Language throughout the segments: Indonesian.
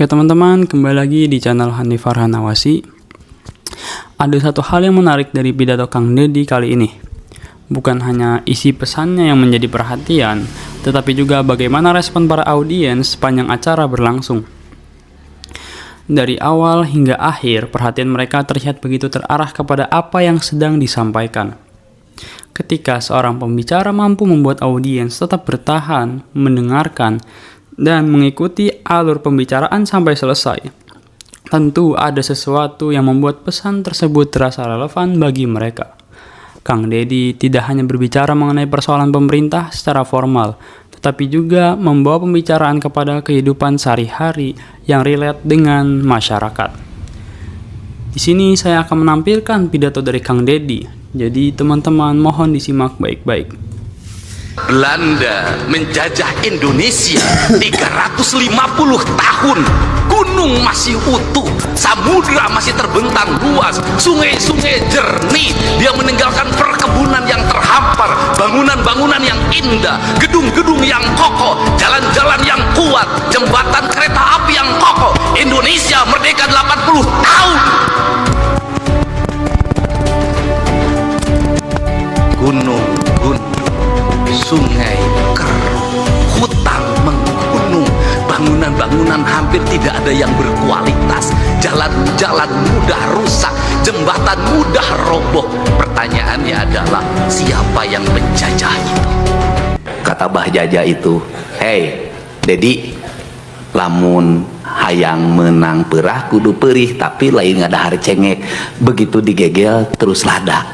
Oke teman-teman, kembali lagi di channel Handi Farhan Awasi. Ada satu hal yang menarik dari pidato Kang Deddy kali ini. Bukan hanya isi pesannya yang menjadi perhatian, tetapi juga bagaimana respon para audiens sepanjang acara berlangsung. Dari awal hingga akhir, perhatian mereka terlihat begitu terarah kepada apa yang sedang disampaikan. Ketika seorang pembicara mampu membuat audiens tetap bertahan, mendengarkan, dan mengikuti alur pembicaraan sampai selesai, tentu ada sesuatu yang membuat pesan tersebut terasa relevan bagi mereka. Kang Deddy tidak hanya berbicara mengenai persoalan pemerintah secara formal, tetapi juga membawa pembicaraan kepada kehidupan sehari-hari yang relate dengan masyarakat. Di sini saya akan menampilkan pidato dari Kang Deddy, jadi teman-teman mohon disimak baik-baik. Belanda menjajah Indonesia 350 tahun. Gunung masih utuh, samudra masih terbentang luas, sungai-sungai jernih. Dia meninggalkan perkebunan yang terhampar, bangunan-bangunan yang indah, gedung-gedung yang kokoh, jalan-jalan yang kuat, jembatan kereta api yang kokoh. Indonesia merdeka 80 tahun. Gunung-gunung, sungai keruh, hutan menggunung, bangunan-bangunan hampir tidak ada yang berkualitas, jalan-jalan mudah rusak, jembatan mudah roboh. Pertanyaannya adalah siapa yang menjajah itu? Kata Bah Jaja itu, "Hei Dedi, lamun hayang menang perah kudu perih, tapi lain ada hari cengek, begitu digegel terus lada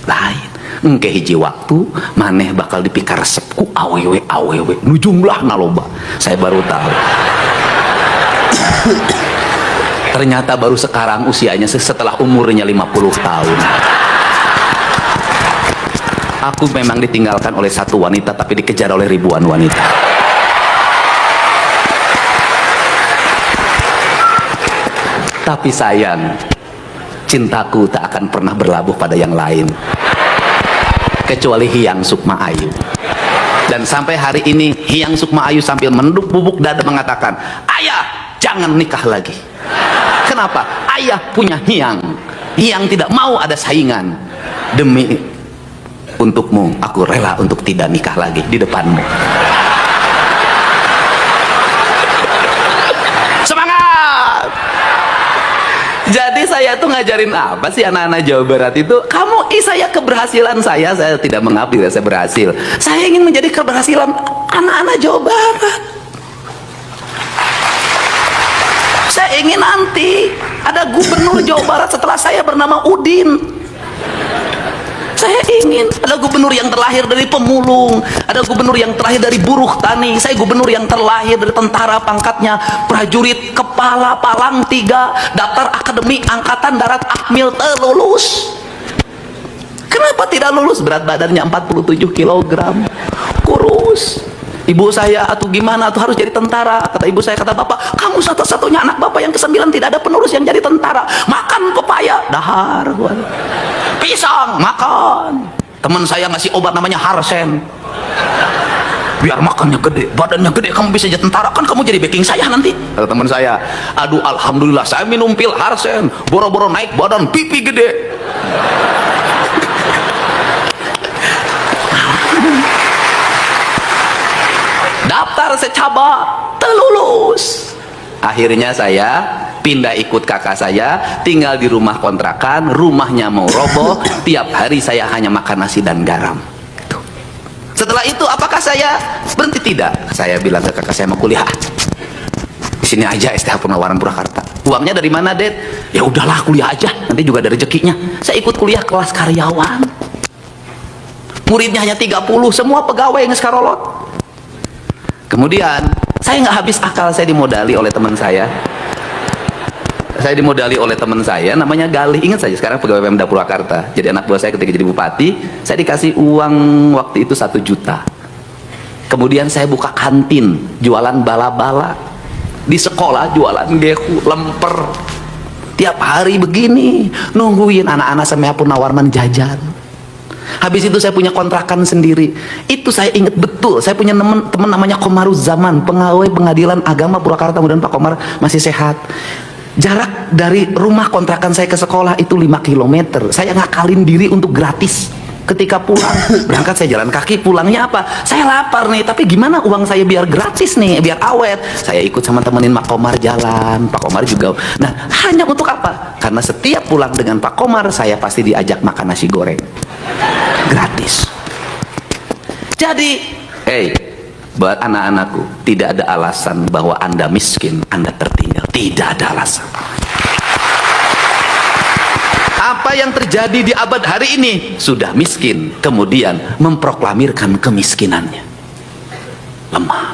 lain. Engke hiji waktu maneh bakal dipikar resepku awewe nu jumlah naloba." Saya baru tahu ternyata baru sekarang usianya setelah umurnya 50 tahun. Aku memang ditinggalkan oleh satu wanita tapi dikejar oleh ribuan wanita. Tapi sayang, cintaku tak akan pernah berlabuh pada yang lain kecuali Hyang Sukma Ayu. Dan sampai hari ini Hyang Sukma Ayu sambil menunduk bubuk dada mengatakan, "Ayah, jangan nikah lagi." Kenapa? Ayah punya Hyang. Hyang tidak mau ada saingan. Demi untukmu, aku rela untuk tidak nikah lagi di depanmu. Semangat! Jadi saya tuh ngajarin apa sih anak-anak Jawa Barat itu? Saya keberhasilan saya tidak mengabdi, saya berhasil. Saya ingin menjadi keberhasilan anak-anak Jawa Barat. Saya ingin nanti ada gubernur Jawa Barat setelah saya bernama Udin. Saya ingin ada gubernur yang terlahir dari pemulung, ada gubernur yang terlahir dari buruh tani, saya gubernur yang terlahir dari tentara pangkatnya prajurit kepala palang 3, daftar akademi angkatan darat akmil lulus. Kenapa tidak lulus? Berat badannya 47 kg, kurus. Ibu saya atau gimana atau harus jadi tentara. Kata ibu saya, kata bapak, kamu satu-satunya anak bapak yang ke-9 tidak ada penerus yang jadi tentara. Makan pepaya, dahar. Pisang, makan. Teman saya ngasih obat namanya Harsen. Biar makannya gede, badannya gede, kamu bisa jadi tentara, kan kamu jadi backing saya nanti. Kata teman saya, aduh alhamdulillah saya minum pil Harsen, boro-boro naik badan, pipi gede. Daftar secaba telulus. Akhirnya saya pindah ikut kakak saya, tinggal di rumah kontrakan, rumahnya mau roboh, tiap hari saya hanya makan nasi dan garam. Setelah itu apakah saya berhenti? Tidak. Saya bilang ke kakak saya, mau kuliah di sini aja, STH Purnawarman Purwakarta. Uangnya dari mana, Ded? Ya udahlah kuliah aja, nanti juga ada rezekinya. Saya ikut kuliah kelas karyawan. Muridnya hanya 30, semua pegawai yang sekarolot. Kemudian saya nggak habis akal, saya dimodali oleh teman saya. Saya dimodali oleh teman saya namanya Galih, ingat saja sekarang pegawai Pemda Purwakarta. Jadi anak buah saya ketika jadi bupati, saya dikasih uang waktu itu 1 juta. Kemudian saya buka kantin, jualan bala-bala. Di sekolah jualan gehu, lemper. Tiap hari begini, nungguin anak-anak Semea Purnawarman jajan. Habis itu saya punya kontrakan sendiri. Itu saya ingat betul. Saya punya teman namanya Komaruzzaman, pegawai pengadilan agama Purwakarta. Mudah-mudahan Pak Komar masih sehat. Jarak dari rumah kontrakan saya ke sekolah itu 5 km. Saya ngakalin diri untuk gratis. Ketika pulang, berangkat saya jalan kaki, pulangnya apa? Saya lapar nih, tapi gimana uang saya biar gratis nih, biar awet? Saya ikut sama temenin Pak Komar jalan, Pak Komar juga. Nah, hanya untuk apa? Karena setiap pulang dengan Pak Komar, saya pasti diajak makan nasi goreng. Gratis. Jadi, buat anak-anakku, tidak ada alasan bahwa Anda miskin, Anda tertinggal. Tidak ada alasan. Apa yang terjadi di abad hari ini? Sudah miskin, kemudian memproklamirkan kemiskinannya. Lemah.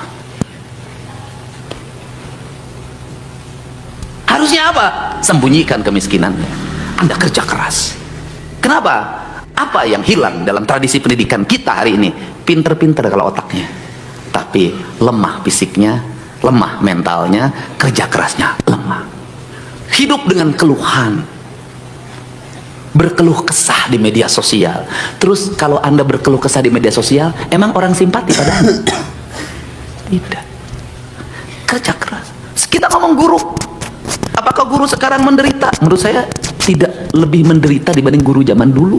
Harusnya apa? Sembunyikan kemiskinannya. Anda kerja keras. Kenapa? Apa yang hilang dalam tradisi pendidikan kita hari ini? Pinter-pinter kalau otaknya, tapi lemah fisiknya, lemah mentalnya, kerja kerasnya lemah. Hidup dengan keluhan, berkeluh kesah di media sosial. Terus kalau Anda berkeluh kesah di media sosial, emang orang simpati pada Anda? Tidak. Kerja keras. Kita ngomong guru, apakah guru sekarang menderita? Menurut saya tidak lebih menderita dibanding guru zaman dulu.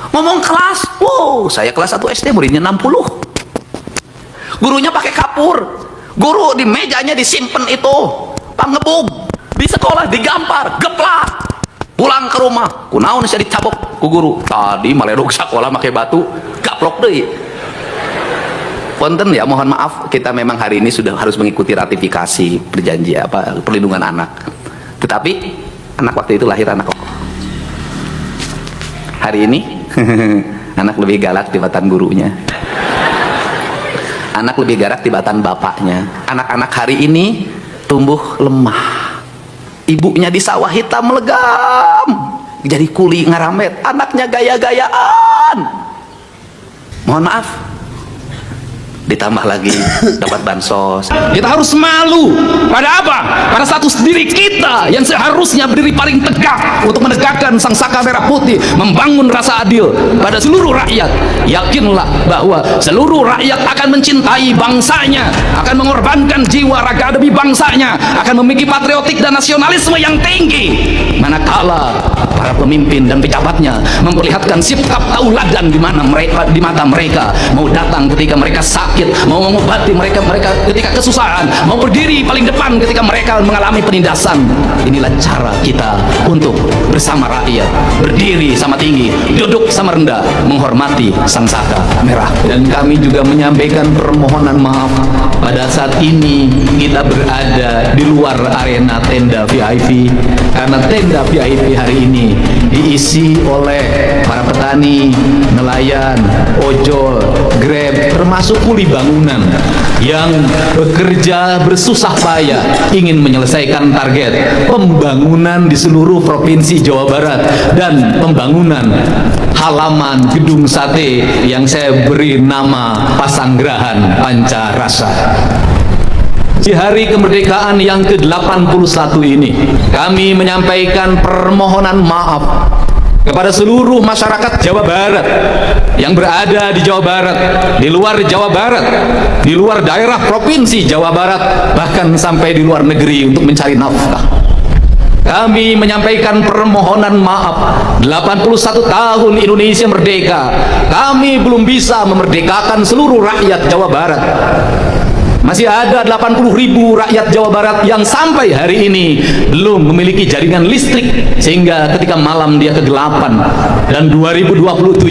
Ngomong kelas, wow, saya kelas 1 SD, muridnya 60. Gurunya pakai kapur. Guru di mejanya disimpan itu pangebung. Di sekolah digampar, geplak. Pulang ke rumah, kunaon saya dicabok ku guru. Tadi maledog sekolah pakai batu, gaplok deui. Punten ya, mohon maaf, kita memang hari ini sudah harus mengikuti ratifikasi perjanjian perlindungan anak. Tetapi anak waktu itu lahir anak kokoh. Hari ini anak lebih galak tibatan gurunya. Anak lebih galak tibatan bapaknya. Anak-anak hari ini tumbuh lemah. Ibunya di sawah hitam melegam, jadi kuli ngaramet. Anaknya gaya-gayaan. Mohon maaf, ditambah lagi dapat bansos. Kita harus malu pada apa? Pada status diri kita yang seharusnya berdiri paling tegak untuk menegakkan sang saka merah putih, membangun rasa adil pada seluruh rakyat. Yakinlah bahwa seluruh rakyat akan mencintai bangsanya, akan mengorbankan jiwa raga demi bangsanya, akan memiliki patriotik dan nasionalisme yang tinggi. Manakala para pemimpin dan pejabatnya memperlihatkan sikap tauladan di mata mereka, mau datang ketika mereka sakit, mau mengobati mereka ketika kesusahan, mau berdiri paling depan ketika mereka mengalami penindasan. Inilah cara kita untuk bersama rakyat, berdiri sama tinggi, duduk sama rendah, menghormati sang saka merah. Dan kami juga menyampaikan permohonan maaf pada saat ini kita berada di luar arena tenda VIP, karena tenda VIP hari ini diisi oleh para petani, nelayan, ojol, grab, termasuk kuli bangunan yang bekerja bersusah payah ingin menyelesaikan target pembangunan di seluruh provinsi Jawa Barat dan pembangunan halaman gedung sate yang saya beri nama Pasanggrahan Pancarasa. Di hari kemerdekaan yang ke-81 ini, kami menyampaikan permohonan maaf kepada seluruh masyarakat Jawa Barat yang berada di Jawa Barat, di luar Jawa Barat, di luar daerah provinsi Jawa Barat, bahkan sampai di luar negeri untuk mencari nafkah. Kami menyampaikan permohonan maaf. 81 tahun Indonesia merdeka, kami belum bisa memerdekakan seluruh rakyat Jawa Barat. Masih ada 80.000 rakyat Jawa Barat yang sampai hari ini belum memiliki jaringan listrik, sehingga ketika malam dia kegelapan. Dan 2027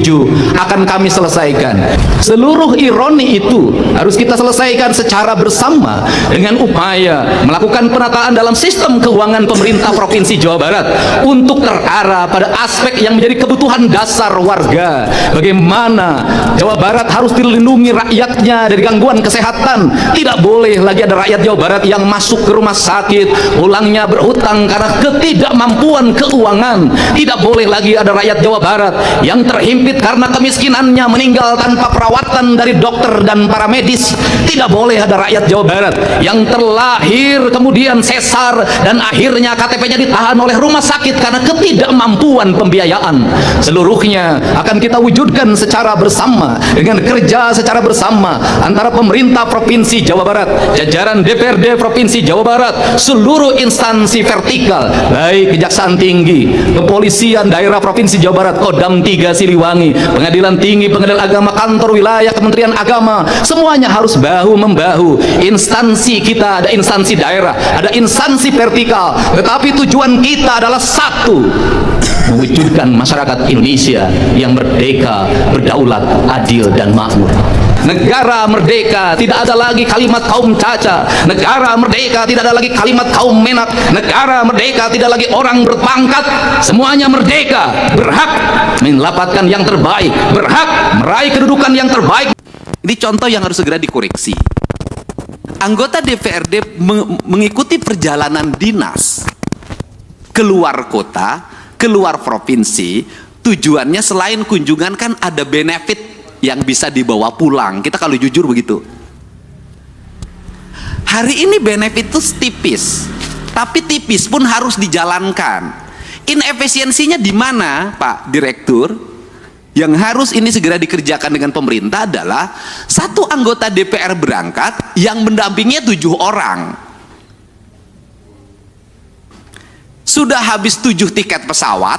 akan kami selesaikan. Seluruh ironi itu harus kita selesaikan secara bersama dengan upaya melakukan penataan dalam sistem keuangan pemerintah Provinsi Jawa Barat untuk terarah pada aspek yang menjadi kebutuhan dasar warga. Bagaimana Jawa Barat harus dilindungi rakyatnya dari gangguan kesehatan, Tidak boleh lagi ada rakyat Jawa Barat yang masuk ke rumah sakit, pulangnya berhutang karena ketidakmampuan keuangan. Tidak boleh lagi ada rakyat Jawa Barat yang terhimpit karena kemiskinannya, meninggal tanpa perawatan dari dokter dan para medis. Tidak boleh ada rakyat Jawa Barat yang terlahir kemudian sesar dan akhirnya KTP-nya ditahan oleh rumah sakit karena ketidakmampuan pembiayaan. Seluruhnya akan kita wujudkan secara bersama dengan kerja secara bersama antara pemerintah Provinsi Jawa Barat, jajaran DPRD Provinsi Jawa Barat, seluruh instansi vertikal, baik Kejaksaan Tinggi, Kepolisian Daerah Provinsi Jawa Barat, Kodam 3 Siliwangi, Pengadilan Tinggi, Pengadilan Agama, Kantor Wilayah, Kementerian Agama, semuanya harus bahu membahu. Instansi kita ada instansi daerah, ada instansi vertikal, tetapi tujuan kita adalah satu: mewujudkan masyarakat Indonesia yang merdeka, berdaulat, adil dan makmur. Negara merdeka, tidak ada lagi kalimat kaum caca. Negara merdeka, tidak ada lagi kalimat kaum menak. Negara merdeka, tidak lagi orang berpangkat. Semuanya merdeka, berhak mendapatkan yang terbaik, berhak meraih kedudukan yang terbaik. Ini contoh yang harus segera dikoreksi. Anggota DPRD mengikuti perjalanan dinas keluar kota, keluar provinsi, tujuannya selain kunjungan kan ada benefit yang bisa dibawa pulang. Kita kalau jujur begitu. Hari ini benefit itu tipis, tapi tipis pun harus dijalankan. Inefisiensinya di mana, Pak Direktur? Yang harus ini segera dikerjakan dengan pemerintah adalah satu anggota DPR berangkat yang mendampinginya 7 orang. Sudah habis 7 tiket pesawat,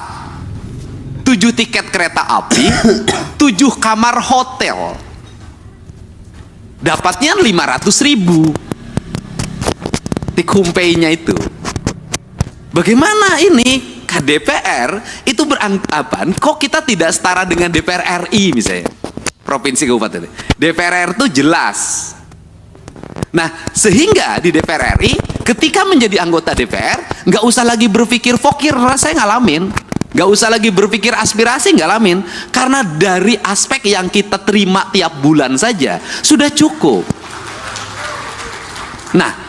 7 tiket kereta api, 7 kamar hotel. Dapatnya 500.000. Take-home pay-nya itu. Bagaimana ini? KDPR itu beranggapan kok kita tidak setara dengan DPR RI misalnya. Provinsi Kabupaten. DPR RI itu jelas. Nah, sehingga di DPR RI ketika menjadi anggota DPR nggak usah lagi berpikir fokir, saya ngalamin. Nggak usah lagi berpikir aspirasi, ngalamin. Karena dari aspek yang kita terima tiap bulan saja sudah cukup. Nah,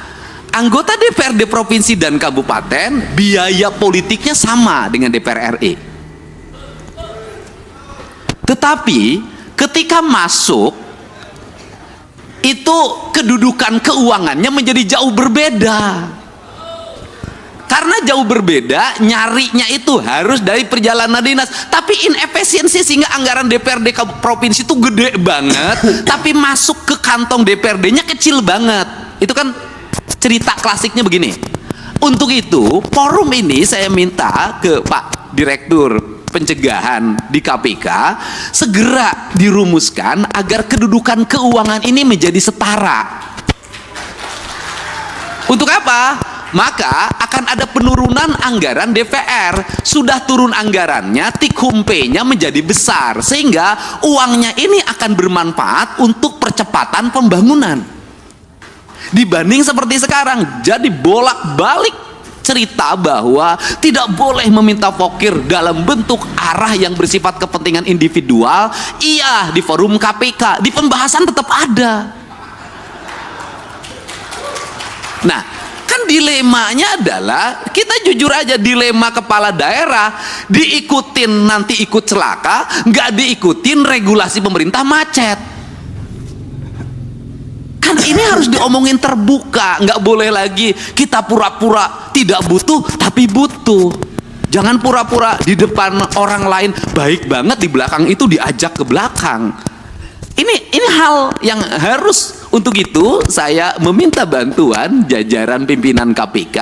anggota DPRD provinsi dan kabupaten biaya politiknya sama dengan DPR RI. Tetapi ketika masuk itu kedudukan keuangannya menjadi jauh berbeda. Karena jauh berbeda, nyarinya itu harus dari perjalanan dinas. Tapi inefisiensi sehingga anggaran DPRD provinsi itu gede banget, tapi masuk ke kantong DPRD-nya kecil banget. Itu kan cerita klasiknya begini. Untuk itu, forum ini saya minta ke Pak Direktur Pencegahan di KPK segera dirumuskan agar kedudukan keuangan ini menjadi setara. Untuk apa? Maka akan ada penurunan anggaran DPR. Sudah turun anggarannya, take-home pay-nya menjadi besar, sehingga uangnya ini akan bermanfaat untuk percepatan pembangunan. Dibanding seperti sekarang, jadi bolak-balik cerita bahwa tidak boleh meminta fokir dalam bentuk arah yang bersifat kepentingan individual. Iya, di forum KPK, di pembahasan tetap ada. Nah, kan dilemanya adalah, kita jujur aja, dilema kepala daerah, diikutin nanti ikut celaka, nggak diikutin regulasi pemerintah macet. Kan ini harus diomongin terbuka, nggak boleh lagi kita pura-pura tidak butuh tapi butuh. Jangan pura-pura di depan orang lain baik banget, di belakang itu diajak ke belakang. Ini hal yang harus. Untuk itu saya meminta bantuan jajaran pimpinan KPK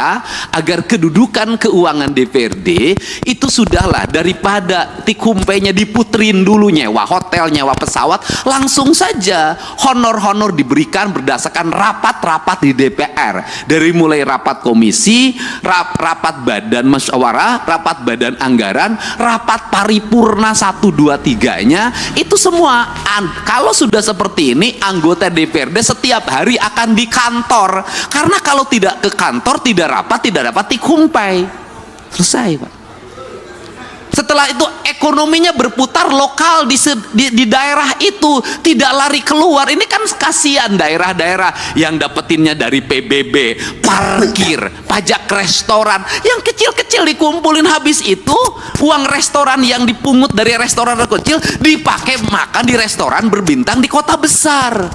agar kedudukan keuangan DPRD itu sudahlah, daripada take-home pay-nya diputrin dulu, nyewa hotel, nyewa pesawat, langsung saja honor-honor diberikan berdasarkan rapat-rapat di DPR. Dari mulai rapat komisi, rapat badan musyawarah, rapat badan anggaran, rapat paripurna 1, 2, 3-nya, itu semua. Kalau sudah seperti ini, anggota DPRD setiap hari akan di kantor, karena kalau tidak ke kantor, tidak rapat, tidak dapat take-home pay. Selesai, Pak. Setelah itu ekonominya berputar lokal di daerah itu, tidak lari keluar. Ini kan kasihan daerah-daerah yang dapetinnya dari PBB, parkir, pajak restoran, yang kecil-kecil dikumpulin, habis itu uang restoran yang dipungut dari restoran kecil dipakai makan di restoran berbintang di kota besar.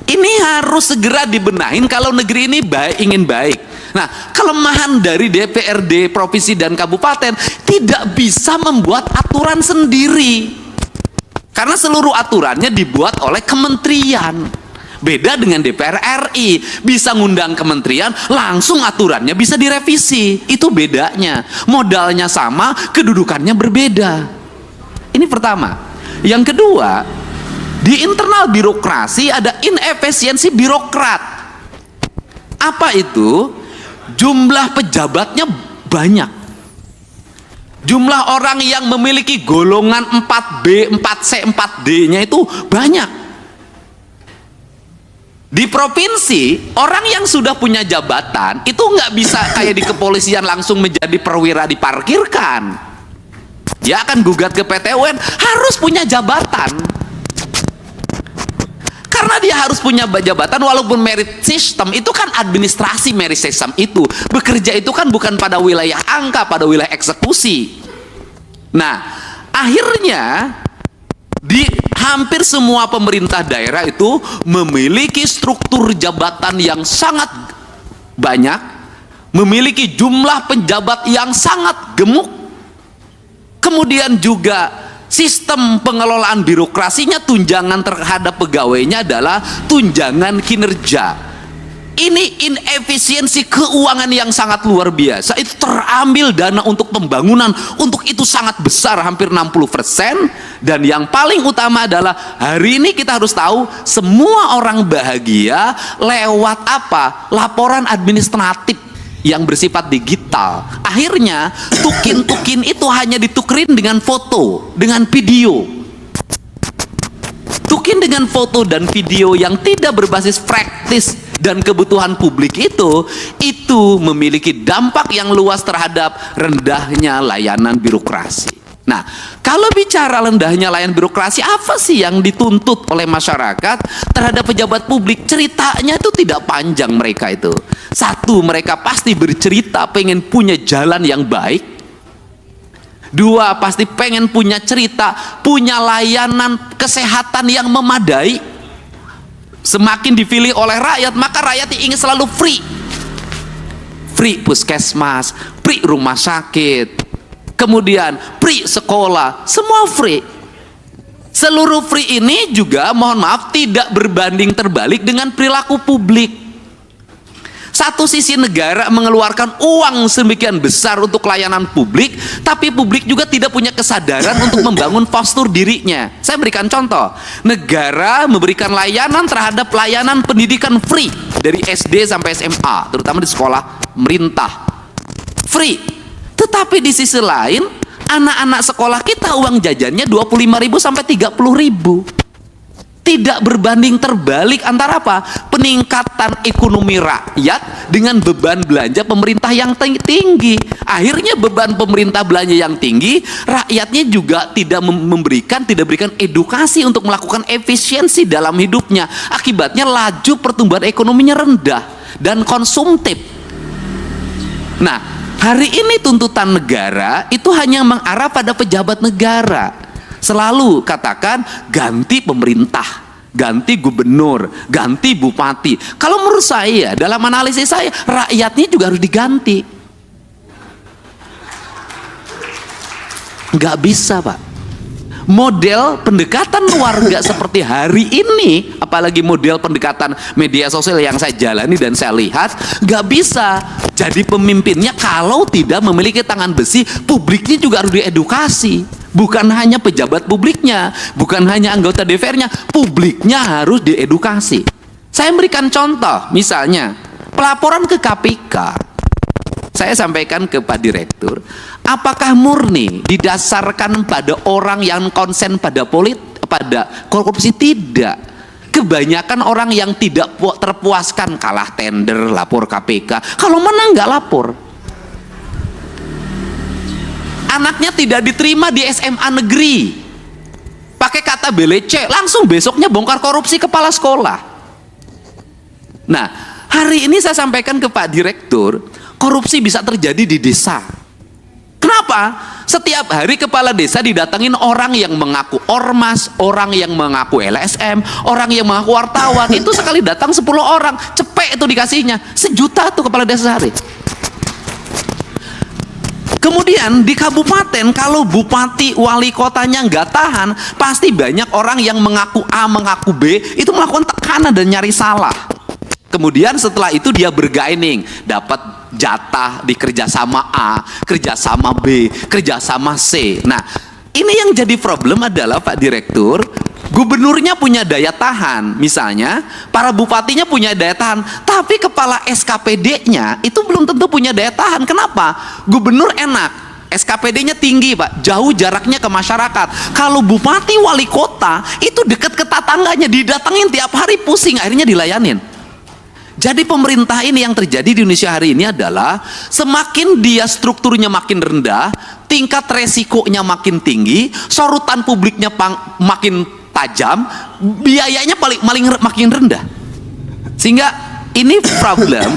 Ini harus segera dibenahin kalau negeri ini ingin baik. Nah, kelemahan dari DPRD provinsi dan kabupaten tidak bisa membuat aturan sendiri, karena seluruh aturannya dibuat oleh kementerian. Beda dengan DPR RI, bisa ngundang kementerian, langsung aturannya bisa direvisi. Itu bedanya. Modalnya sama, kedudukannya berbeda. Ini pertama. Yang kedua, di internal birokrasi ada inefisiensi birokrat. Apa itu? Jumlah pejabatnya banyak. Jumlah orang yang memiliki golongan 4B, 4C, 4D-nya itu banyak. Di provinsi, orang yang sudah punya jabatan itu nggak bisa kayak di kepolisian langsung menjadi perwira diparkirkan. Dia akan gugat ke PT UN, harus punya jabatan. Karena dia harus punya jabatan, walaupun merit system itu kan administrasi, merit system itu bekerja itu kan bukan pada wilayah angka, pada wilayah eksekusi. Nah, akhirnya di hampir semua pemerintah daerah itu memiliki struktur jabatan yang sangat banyak, memiliki jumlah penjabat yang sangat gemuk, kemudian juga sistem pengelolaan birokrasinya, tunjangan terhadap pegawainya adalah tunjangan kinerja. Ini inefisiensi keuangan yang sangat luar biasa. Itu terambil dana untuk pembangunan, untuk itu sangat besar, hampir 60%. Dan yang paling utama adalah hari ini kita harus tahu semua orang bahagia lewat apa? Laporan administratif yang bersifat digital. Akhirnya tukin-tukin itu hanya ditukerin dengan foto, dengan video. Tukin dengan foto dan video yang tidak berbasis praktis dan kebutuhan publik itu memiliki dampak yang luas terhadap rendahnya layanan birokrasi. Nah, kalau bicara rendahnya layanan birokrasi, apa sih yang dituntut oleh masyarakat terhadap pejabat publik? Ceritanya itu tidak panjang mereka itu. Satu, mereka pasti bercerita pengen punya jalan yang baik. Dua, pasti pengen punya cerita, punya layanan kesehatan yang memadai. Semakin dipilih oleh rakyat, maka rakyat ingin selalu free. Free puskesmas, free rumah sakit, kemudian free sekolah, semua free. Seluruh free ini juga, mohon maaf, tidak berbanding terbalik dengan perilaku publik. Satu sisi negara mengeluarkan uang sedemikian besar untuk layanan publik, tapi publik juga tidak punya kesadaran untuk membangun postur dirinya. Saya berikan contoh, negara memberikan layanan terhadap layanan pendidikan free dari SD sampai SMA, terutama di sekolah pemerintah, free. Tetapi di sisi lain, anak-anak sekolah kita uang jajannya 25.000 sampai 30.000. Tidak berbanding terbalik antara apa? Peningkatan ekonomi rakyat dengan beban belanja pemerintah yang tinggi. Akhirnya beban pemerintah belanja yang tinggi, rakyatnya juga tidak berikan edukasi untuk melakukan efisiensi dalam hidupnya. Akibatnya laju pertumbuhan ekonominya rendah dan konsumtif. Nah, hari ini tuntutan negara itu hanya mengarah pada pejabat negara. Selalu katakan ganti pemerintah, ganti gubernur, ganti bupati. Kalau menurut saya, dalam analisis saya, rakyatnya juga harus diganti. Nggak bisa, Pak. Model pendekatan warga seperti hari ini, apalagi model pendekatan media sosial yang saya jalani dan saya lihat, nggak bisa jadi pemimpinnya kalau tidak memiliki tangan besi. Publiknya juga harus diedukasi. Bukan hanya pejabat publiknya, bukan hanya anggota DPR-nya, publiknya harus diedukasi. Saya memberikan contoh, misalnya pelaporan ke KPK. Saya sampaikan ke Pak Direktur, apakah murni didasarkan pada orang yang konsen pada pada korupsi? Tidak. Kebanyakan orang yang tidak terpuaskan, kalah tender, lapor KPK. Kalau menang nggak lapor. anaknya tidak diterima di SMA negeri, pakai kata belece, langsung besoknya bongkar korupsi kepala sekolah. Nah, hari ini saya sampaikan ke Pak Direktur, korupsi bisa terjadi di desa. Kenapa? Setiap hari kepala desa didatengin orang yang mengaku ormas, orang yang mengaku LSM, orang yang mengaku wartawan. Itu sekali datang 10 orang, cepet itu dikasihnya. 1 juta tuh kepala desa sehari. Kemudian di kabupaten, kalau bupati, wali kotanya nggak tahan, pasti banyak orang yang mengaku A, mengaku B, itu melakukan tekanan dan nyari salah. Kemudian setelah itu dia bergaining, dapat jatah di kerjasama A, kerjasama B, kerjasama C. Nah, ini yang jadi problem adalah Pak Direktur, gubernurnya punya daya tahan, misalnya para bupatinya punya daya tahan, tapi kepala SKPD-nya itu belum tentu punya daya tahan. Kenapa? Gubernur enak, SKPD-nya tinggi Pak, jauh jaraknya ke masyarakat. Kalau bupati wali kota itu dekat ke tetangganya, didatengin tiap hari, pusing, akhirnya dilayanin. Jadi pemerintah ini yang terjadi di Indonesia hari ini adalah semakin dia strukturnya makin rendah, tingkat resikonya makin tinggi, sorotan publiknya makin tajam, biayanya makin rendah. Sehingga ini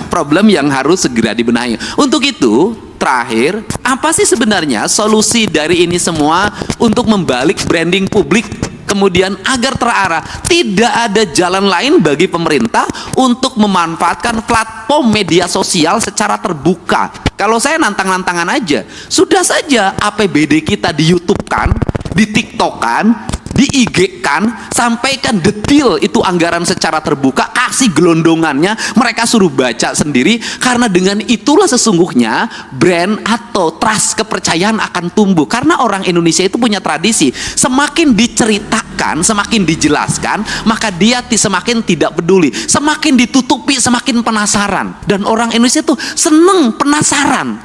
problem yang harus segera dibenahi. Untuk itu, terakhir, apa sih sebenarnya solusi dari ini semua untuk membalik branding publik, kemudian agar terarah? Tidak ada jalan lain bagi pemerintah untuk memanfaatkan platform media sosial secara terbuka. Kalau saya nantang-nantangan aja, sudah saja APBD kita di YouTube kan, di TikTok kan, di IG kan, sampaikan detail itu anggaran secara terbuka, kasih gelondongannya, mereka suruh baca sendiri, karena dengan itulah sesungguhnya brand atau trust, kepercayaan akan tumbuh. Karena orang Indonesia itu punya tradisi, semakin diceritakan, semakin dijelaskan, maka dia semakin tidak peduli, semakin ditutupi, semakin penasaran. Dan orang Indonesia itu seneng penasaran.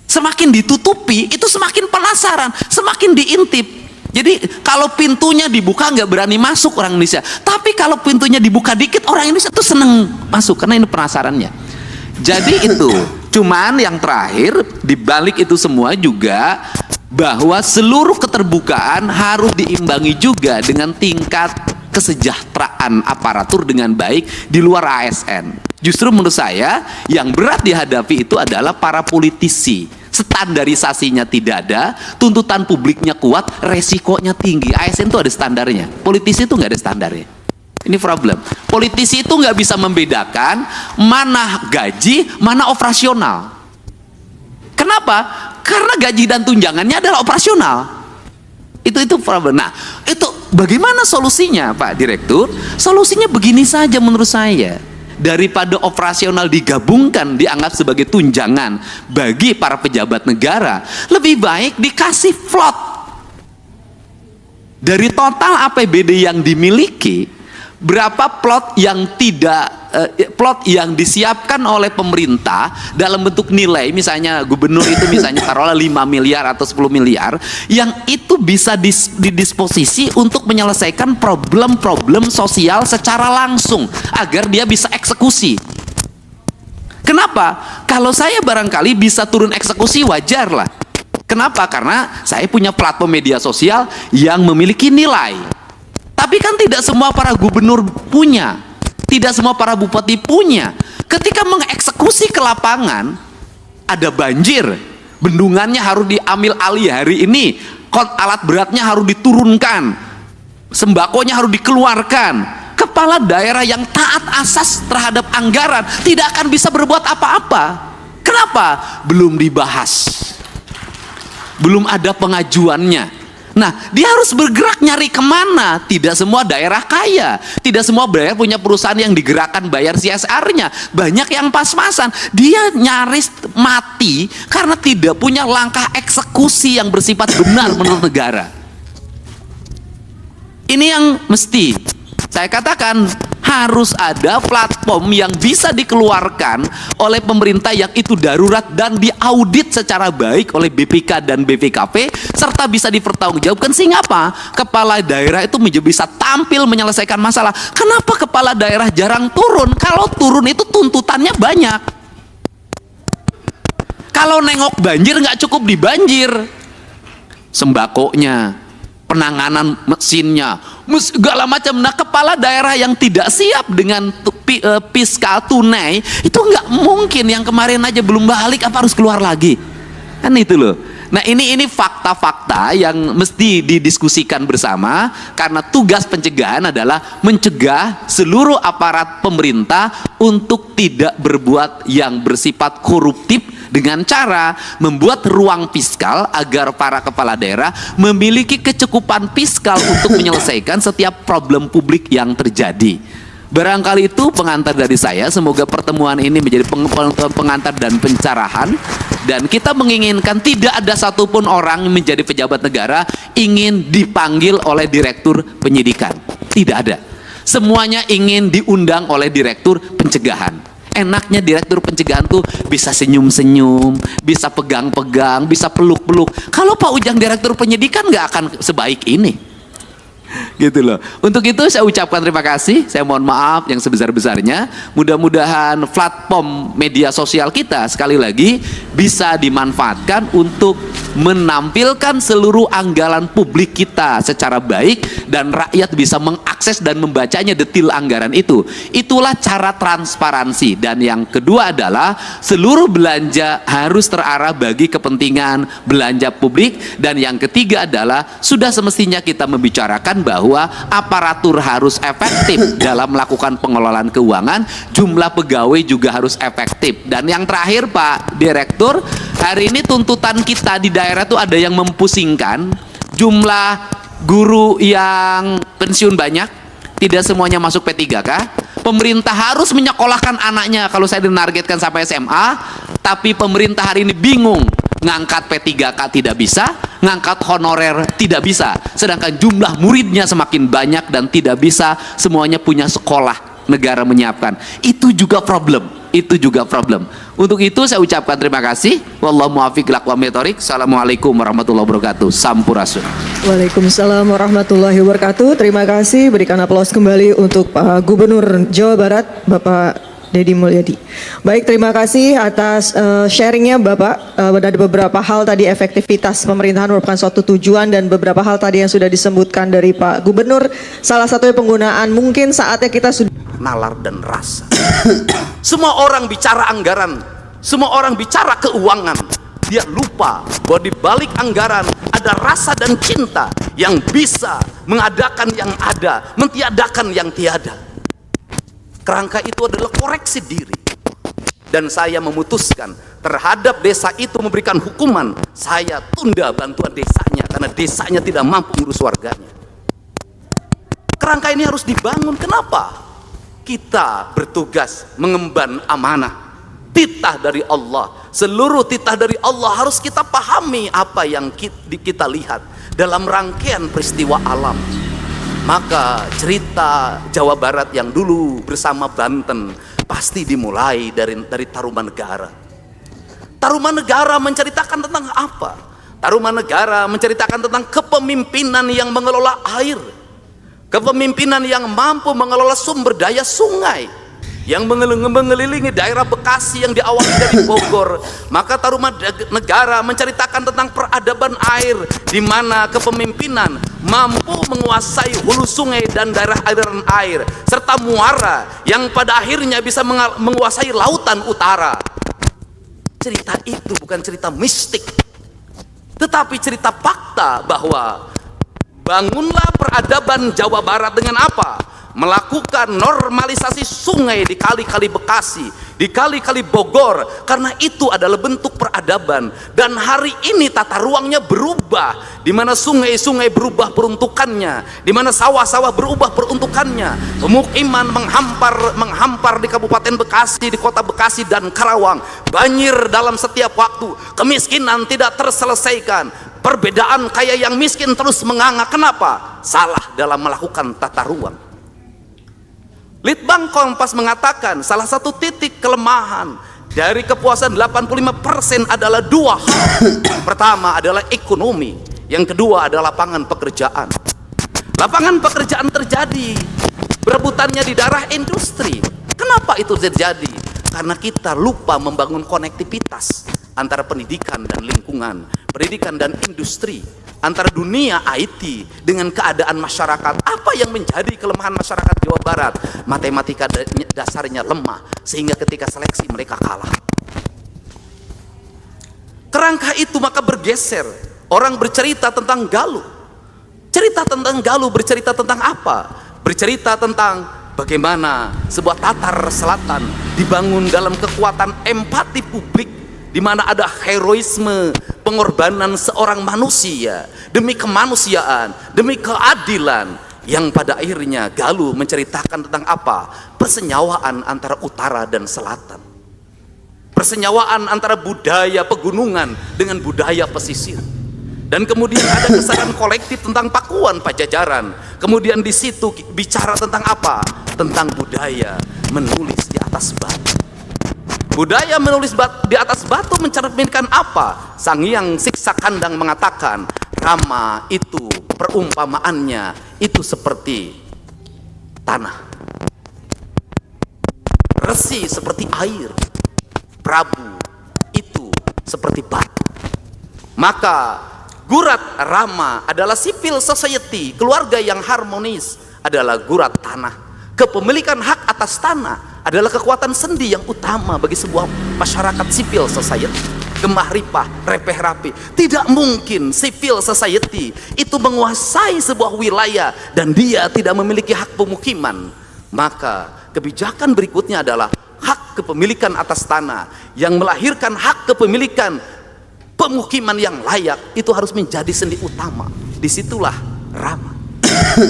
Semakin ditutupi, itu semakin penasaran, semakin diintip. Jadi kalau pintunya dibuka nggak berani masuk orang Indonesia. Tapi kalau pintunya dibuka dikit, orang Indonesia tuh seneng masuk karena ini penasarannya. Jadi itu. Cuman yang terakhir dibalik itu semua juga bahwa seluruh keterbukaan harus diimbangi juga dengan tingkat kesejahteraan aparatur dengan baik di luar ASN. Justru menurut saya yang berat dihadapi itu adalah para politisi. Standarisasinya tidak ada, tuntutan publiknya kuat, resikonya tinggi. ASN itu ada standarnya, politisi itu nggak ada standarnya. Ini problem. Politisi itu nggak bisa membedakan mana gaji, mana operasional. Kenapa? Karena gaji dan tunjangannya adalah operasional. Itu problem. Nah, itu bagaimana solusinya, Pak Direktur? Solusinya begini saja menurut saya. Daripada operasional digabungkan dianggap sebagai tunjangan bagi para pejabat negara, lebih baik dikasih float. Dari total APBD yang dimiliki, berapa plot yang disiapkan oleh pemerintah dalam bentuk nilai, misalnya gubernur itu misalnya taruhlah 5 miliar atau 10 miliar, yang itu bisa didisposisi untuk menyelesaikan problem-problem sosial secara langsung agar dia bisa eksekusi. Kenapa? Kalau saya barangkali bisa turun eksekusi, wajar lah. Kenapa? Karena saya punya platform media sosial yang memiliki nilai. Tapi kan tidak semua para gubernur punya, tidak semua para bupati punya. Ketika mengeksekusi ke lapangan, ada banjir, bendungannya harus diambil alih hari ini, alat beratnya harus diturunkan, sembakonya harus dikeluarkan. Kepala daerah yang taat asas terhadap anggaran tidak akan bisa berbuat apa-apa. Kenapa? Belum dibahas, belum ada pengajuannya. Nah, dia harus bergerak nyari kemana. Tidak semua daerah kaya, tidak semua daerah punya perusahaan yang digerakkan bayar CSR-nya. Banyak yang pas-pasan. Dia nyaris mati karena tidak punya langkah eksekusi yang bersifat benar menurut negara. Ini yang mesti saya katakan, harus ada platform yang bisa dikeluarkan oleh pemerintah yang itu darurat dan diaudit secara baik oleh BPK dan BPKP serta bisa dipertanggungjawabkan. Sehingga apa? Kepala daerah itu bisa tampil menyelesaikan masalah. Kenapa kepala daerah jarang turun? Kalau turun itu tuntutannya banyak. Kalau nengok banjir nggak cukup di banjir, sembakonya, penanganan mesinnya, segala macam. Nah, kepala daerah yang tidak siap dengan fiskal tunai itu nggak mungkin. Yang kemarin aja belum balik, apa harus keluar lagi? Kan itu loh. Nah, ini fakta-fakta yang mesti didiskusikan bersama, karena tugas pencegahan adalah mencegah seluruh aparat pemerintah untuk tidak berbuat yang bersifat koruptif dengan cara membuat ruang fiskal agar para kepala daerah memiliki kecukupan fiskal untuk menyelesaikan setiap problem publik yang terjadi. Barangkali itu pengantar dari saya. Semoga pertemuan ini menjadi pengantar dan pencerahan, dan kita menginginkan tidak ada satupun orang yang menjadi pejabat negara ingin dipanggil oleh direktur penyidikan. Tidak ada. Semuanya ingin diundang oleh direktur pencegahan. Enaknya direktur pencegahan tuh bisa senyum-senyum, bisa pegang-pegang, bisa peluk-peluk. Kalau Pak Ujang direktur penyidikan nggak akan sebaik ini. Gitu loh. Untuk itu saya ucapkan terima kasih. Saya mohon maaf yang sebesar-besarnya. Mudah-mudahan platform media sosial kita sekali lagi bisa dimanfaatkan untuk menampilkan seluruh anggaran publik kita secara baik, dan rakyat bisa mengakses dan membacanya detail anggaran itu. Itulah cara transparansi. Dan yang kedua adalah seluruh belanja harus terarah bagi kepentingan belanja publik. Dan yang ketiga adalah sudah semestinya kita membicarakan bahwa aparatur harus efektif dalam melakukan pengelolaan keuangan, jumlah pegawai juga harus efektif. Dan yang terakhir Pak Direktur, hari ini tuntutan kita di daerah tuh ada yang mempusingkan, jumlah guru yang pensiun banyak, tidak semuanya masuk P3K. Pemerintah harus menyekolahkan anaknya, kalau saya dinargetkan sampai SMA, tapi pemerintah hari ini bingung, ngangkat P3K tidak bisa, ngangkat honorer tidak bisa, sedangkan jumlah muridnya semakin banyak dan tidak bisa semuanya punya sekolah negara menyiapkan. Itu juga problem. Untuk itu saya ucapkan terima kasih. Wallahu muwaffiq ila aqwamit thoriq. Assalamualaikum warahmatullahi wabarakatuh. Sampurasun. Waalaikumsalam warahmatullahi wabarakatuh. Terima kasih. Berikan aplaus kembali untuk Pak Gubernur Jawa Barat, Bapak Deddy Mulyadi. Baik, terima kasih atas sharingnya Bapak. Ada beberapa hal tadi, efektivitas pemerintahan merupakan suatu tujuan, dan beberapa hal tadi yang sudah disebutkan dari Pak Gubernur. Salah satunya penggunaan, mungkin saatnya kita sudah Nalar dan rasa. Semua orang bicara anggaran, semua orang bicara keuangan. Dia lupa bahwa di balik anggaran ada rasa dan cinta yang bisa mengadakan yang ada, mentiadakan yang tiada. Kerangka itu adalah koreksi diri. Dan saya memutuskan terhadap desa itu memberikan hukuman. Saya tunda bantuan desanya karena desanya tidak mampu ngurus warganya. Kerangka ini harus dibangun. Kenapa? Kita bertugas mengemban amanah, titah dari Allah. Seluruh titah dari Allah harus kita pahami apa yang kita lihat dalam rangkaian peristiwa alam. Maka cerita Jawa Barat yang dulu bersama Banten pasti dimulai dari Tarumanegara. Tarumanegara menceritakan tentang apa? Tarumanegara menceritakan tentang kepemimpinan yang mengelola air, kepemimpinan yang mampu mengelola sumber daya sungai, yang mengelilingi daerah Bekasi yang diawali dari Bogor. Maka Tarumanegara menceritakan tentang peradaban air, di mana kepemimpinan mampu menguasai hulu sungai dan daerah aliran air, serta muara yang pada akhirnya bisa menguasai lautan utara. Cerita itu bukan cerita mistik, tetapi cerita fakta bahwa bangunlah peradaban Jawa Barat dengan apa? Melakukan normalisasi sungai di kali-kali Bekasi, di kali-kali Bogor, karena itu adalah bentuk peradaban. Dan hari ini tata ruangnya berubah, di mana sungai-sungai berubah peruntukannya, di mana sawah-sawah berubah peruntukannya, pemukiman menghampar di Kabupaten Bekasi, di Kota Bekasi dan Karawang, banjir dalam setiap waktu, kemiskinan tidak terselesaikan, perbedaan kaya yang miskin terus menganga. Kenapa? Salah dalam melakukan tata ruang. Litbang Kompas mengatakan salah satu titik kelemahan dari kepuasan 85% adalah dua hal. Pertama adalah ekonomi, yang kedua adalah lapangan pekerjaan. Lapangan pekerjaan terjadi, berebutannya di daerah industri. Kenapa itu terjadi? Karena kita lupa membangun konektivitas. antara pendidikan dan lingkungan, pendidikan dan industri, antara dunia IT dengan keadaan masyarakat. Apa yang menjadi kelemahan masyarakat Jawa Barat? Matematika dasarnya lemah, sehingga ketika seleksi mereka kalah. Kerangka itu maka bergeser. Orang bercerita tentang Galuh. Cerita tentang Galuh bercerita tentang apa? Bercerita tentang bagaimana sebuah Tatar Selatan dibangun dalam kekuatan empati publik, di mana ada heroisme pengorbanan seorang manusia demi kemanusiaan, demi keadilan, yang pada akhirnya Galuh menceritakan tentang apa? Persenyawaan antara utara dan selatan, persenyawaan antara budaya pegunungan dengan budaya pesisir. Dan kemudian ada kesadaran kolektif tentang Pakuan Pajajaran. Kemudian di situ bicara tentang apa? Tentang budaya menulis di atas batu. Budaya menulis di atas batu mencerminkan apa? Sang Hyang Siksa Kandang mengatakan, Rama itu perumpamaannya itu seperti tanah, Resi seperti air, Prabu itu seperti batu. Maka Gurat Rama adalah civil society, keluarga yang harmonis adalah gurat tanah. Kepemilikan hak atas tanah adalah kekuatan sendi yang utama bagi sebuah masyarakat civil society. Gemah ripah, repeh rapi. Tidak mungkin civil society itu menguasai sebuah wilayah dan dia tidak memiliki hak pemukiman. Maka kebijakan berikutnya adalah hak kepemilikan atas tanah yang melahirkan hak kepemilikan pemukiman yang layak. Itu harus menjadi sendi utama. Disitulah Rama.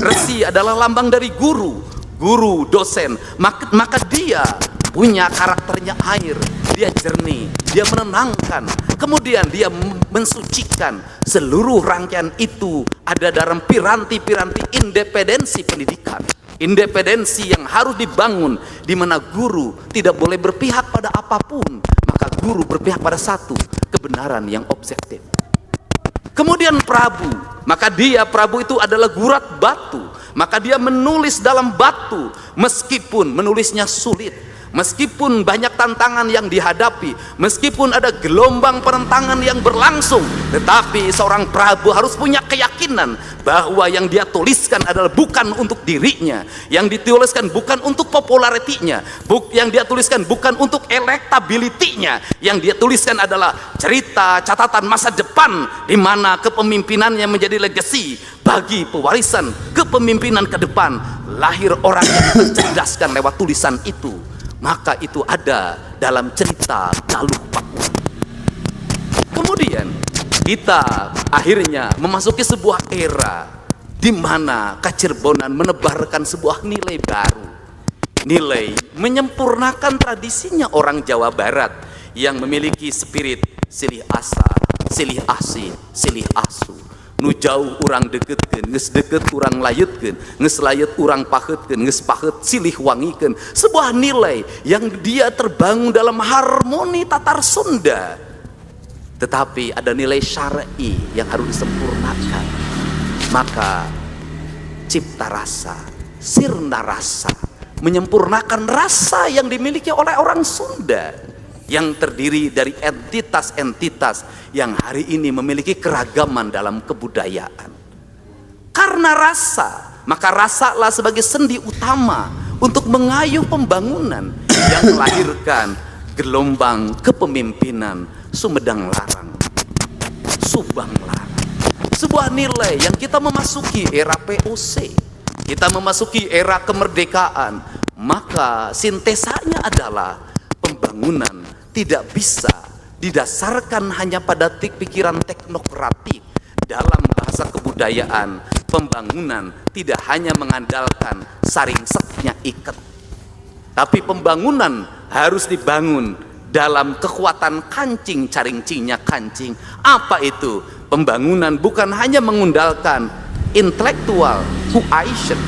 Resi adalah lambang dari guru, dosen. Maka dia punya karakternya air. Dia jernih, dia menenangkan, kemudian dia mensucikan. Seluruh rangkaian itu ada dalam piranti-piranti independensi pendidikan, independensi yang harus dibangun, di mana guru tidak boleh berpihak pada apapun. Maka guru berpihak pada satu, kebenaran yang objektif. Kemudian Prabu, maka Prabu itu adalah gurat batu. Maka dia menulis dalam batu, meskipun menulisnya sulit, meskipun banyak tantangan yang dihadapi, meskipun ada gelombang penentangan yang berlangsung, tetapi seorang Prabu harus punya keyakinan bahwa yang dia tuliskan adalah bukan untuk dirinya, yang dituliskan bukan untuk popularitinya, yang dia tuliskan bukan untuk elektabilitinya, yang dia tuliskan adalah cerita catatan masa depan, di mana kepemimpinannya menjadi legacy bagi pewarisan kepemimpinan ke depan. Lahir orang yang mencerdaskan lewat tulisan itu. Maka itu ada dalam cerita Galuh Pakuan. Kemudian kita akhirnya memasuki sebuah era di mana Kacirbonan menebarkan sebuah nilai baru, nilai menyempurnakan tradisinya orang Jawa Barat yang memiliki spirit silih asa, silih asi, silih asu. Nu jauh urang deketkeun, geus deket urang layutkeun, geus layut urang paheutkeun, geus paheut silih wangikeun. Sebuah nilai yang dia terbangun dalam harmoni Tatar Sunda. Tetapi ada nilai syar'i yang harus disempurnakan. Maka cipta rasa, sirna rasa, menyempurnakan rasa yang dimiliki oleh orang Sunda, yang terdiri dari entitas-entitas yang hari ini memiliki keragaman dalam kebudayaan. Karena rasa, maka rasalah sebagai sendi utama untuk mengayuh pembangunan yang melahirkan gelombang kepemimpinan Sumedang Larang, Subang Larang. Sebuah nilai yang kita memasuki era POC, kita memasuki era kemerdekaan, maka sintesanya adalah pembangunan tidak bisa didasarkan hanya pada pikiran teknokratik. Dalam bahasa kebudayaan, pembangunan tidak hanya mengandalkan saring-seknya iket, tapi pembangunan harus dibangun dalam kekuatan kancing caring-cingnya kancing. Apa itu? Pembangunan bukan hanya mengandalkan intelektual cohesion,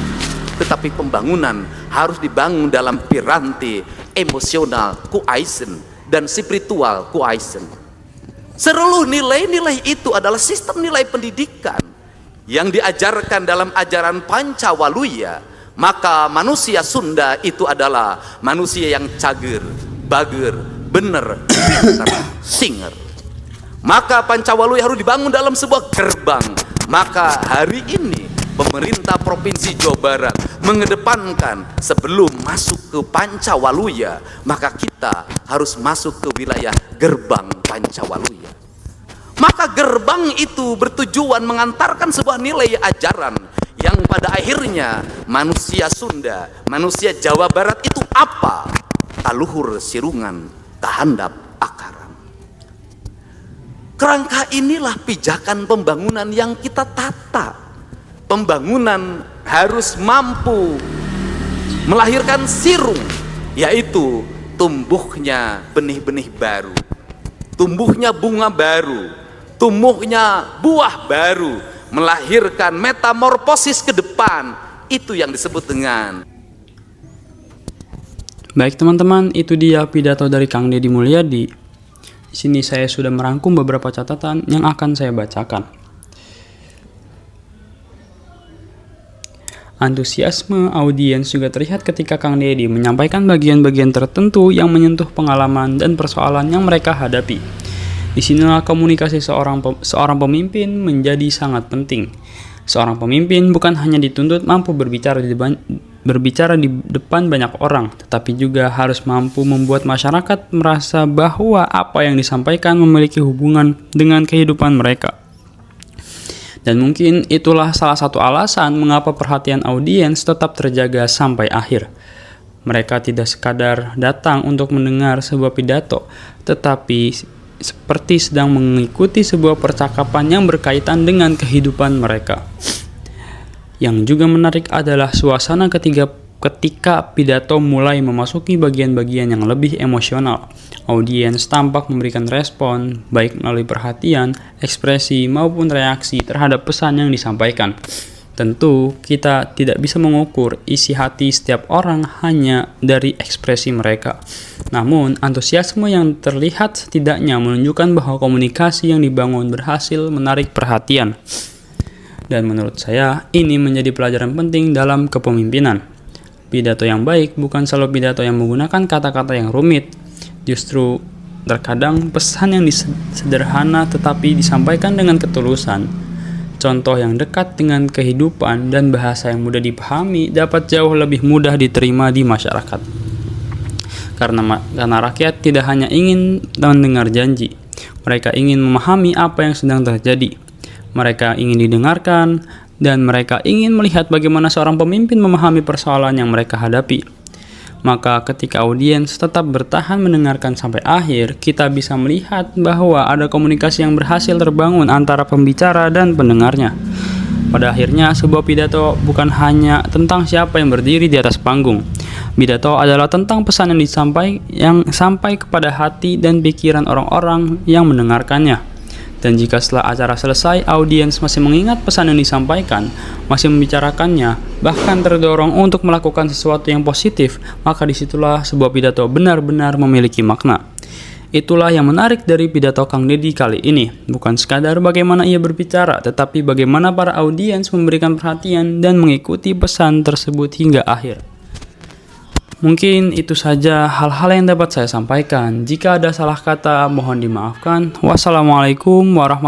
tetapi pembangunan harus dibangun dalam piranti emosional cohesion dan spiritual cohesion. Seluruh nilai-nilai itu adalah sistem nilai pendidikan yang diajarkan dalam ajaran Pancawaluya. Maka manusia Sunda itu adalah manusia yang cager, bager, bener, pinter, singer. Maka Pancawaluya harus dibangun dalam sebuah gerbang. Maka hari ini pemerintah Provinsi Jawa Barat mengedepankan sebelum masuk ke Pancawaluya, maka kita harus masuk ke wilayah gerbang Pancawaluya. Maka gerbang itu bertujuan mengantarkan sebuah nilai ajaran yang pada akhirnya manusia Sunda, manusia Jawa Barat itu apa? Taluhur sirungan, tahandap akaran. Kerangka inilah pijakan pembangunan yang kita tata. Pembangunan harus mampu melahirkan sirung, yaitu tumbuhnya benih-benih baru, tumbuhnya bunga baru, tumbuhnya buah baru, melahirkan metamorfosis ke depan. Itu yang disebut dengan. Baik teman-teman, itu dia pidato dari Kang Deddy Mulyadi. Di sini saya sudah merangkum beberapa catatan yang akan saya bacakan. Antusiasme audiens juga terlihat ketika Kang Deddy menyampaikan bagian-bagian tertentu yang menyentuh pengalaman dan persoalan yang mereka hadapi. Disinilah komunikasi seorang pemimpin menjadi sangat penting. Seorang pemimpin bukan hanya dituntut mampu berbicara di depan banyak orang, tetapi juga harus mampu membuat masyarakat merasa bahwa apa yang disampaikan memiliki hubungan dengan kehidupan mereka. Dan mungkin itulah salah satu alasan mengapa perhatian audiens tetap terjaga sampai akhir. Mereka tidak sekadar datang untuk mendengar sebuah pidato, tetapi seperti sedang mengikuti sebuah percakapan yang berkaitan dengan kehidupan mereka. Yang juga menarik adalah suasana ketika pidato mulai memasuki bagian-bagian yang lebih emosional. Audiens tampak memberikan respon, baik melalui perhatian, ekspresi, maupun reaksi terhadap pesan yang disampaikan. Tentu, kita tidak bisa mengukur isi hati setiap orang hanya dari ekspresi mereka. Namun, antusiasme yang terlihat setidaknya menunjukkan bahwa komunikasi yang dibangun berhasil menarik perhatian. Dan menurut saya, ini menjadi pelajaran penting dalam kepemimpinan. Pidato yang baik bukan selalu pidato yang menggunakan kata-kata yang rumit. Justru terkadang pesan yang sederhana tetapi disampaikan dengan ketulusan. Contoh yang dekat dengan kehidupan dan bahasa yang mudah dipahami dapat jauh lebih mudah diterima di masyarakat. Karena rakyat tidak hanya ingin mendengar janji, mereka ingin memahami apa yang sedang terjadi. Mereka ingin didengarkan, dan mereka ingin melihat bagaimana seorang pemimpin memahami persoalan yang mereka hadapi. Maka ketika audiens tetap bertahan mendengarkan sampai akhir, kita bisa melihat bahwa ada komunikasi yang berhasil terbangun antara pembicara dan pendengarnya. Pada akhirnya, sebuah pidato bukan hanya tentang siapa yang berdiri di atas panggung. Pidato adalah tentang pesan yang sampai kepada hati dan pikiran orang-orang yang mendengarkannya. Dan jika setelah acara selesai, audiens masih mengingat pesan yang disampaikan, masih membicarakannya, bahkan terdorong untuk melakukan sesuatu yang positif, maka disitulah sebuah pidato benar-benar memiliki makna. Itulah yang menarik dari pidato Kang Deddy kali ini. Bukan sekadar bagaimana ia berbicara, tetapi bagaimana para audiens memberikan perhatian dan mengikuti pesan tersebut hingga akhir. Mungkin itu saja hal-hal yang dapat saya sampaikan. Jika ada salah kata, mohon dimaafkan. Wassalamualaikum warahmatullahi wabarakatuh.